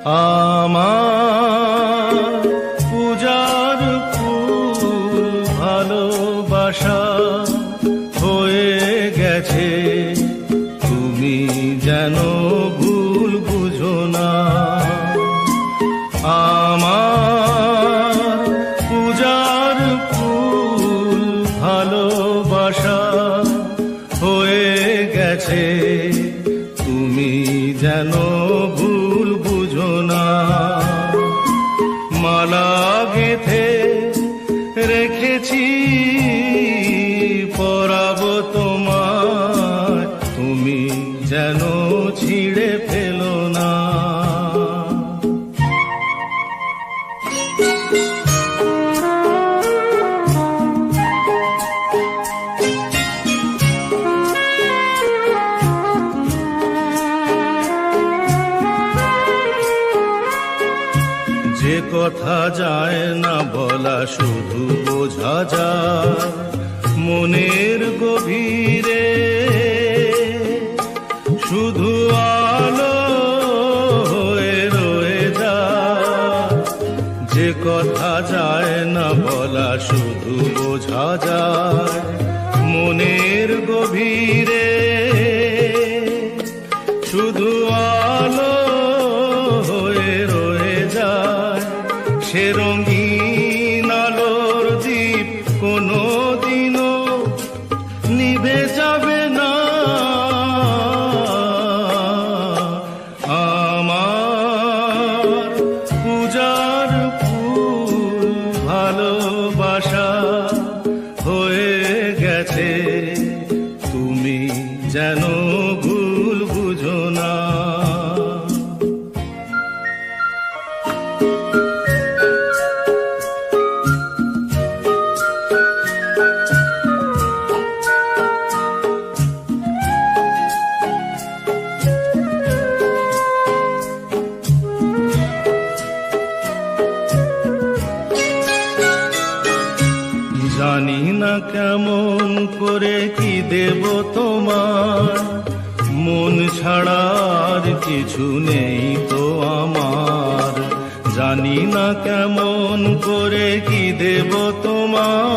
আমার পূজার ফুল ভালোবাসা হয়ে গেছে, তুমি যেন ভুল বুঝো না। আমার পূজার ফুল ভালোবাসা হয়ে গেছে, তুমি যেন ভুল বুঝো না। মালা গেঁথে রেখেছি পরাবো তোমায়, তুমি যেন ছিঁড়ে ফেলো না। যে কথা যায় না বলা শুধু বোঝা যায় মনের গভীরে, শুধু আলো হয়ে রয়ে যায়। যে কথা যায় না বলা শুধু বোঝা যায় মনের গভীরে, শুধু আলো হয়ে রয়ে যায়। সে রঙিন আলোর দ্বীপ কোনো দিনও নিভে যাবে না। আমার পূজার ফুল ভালোবাসা হয়ে গেছে, তুমি যেন ভুল বুঝো না। জানি না কেমন করে কি দেব তোমার, মন ছাড়ার কিছু নেই তো আমার। জানি না কেমন করে কি দেব তোমার।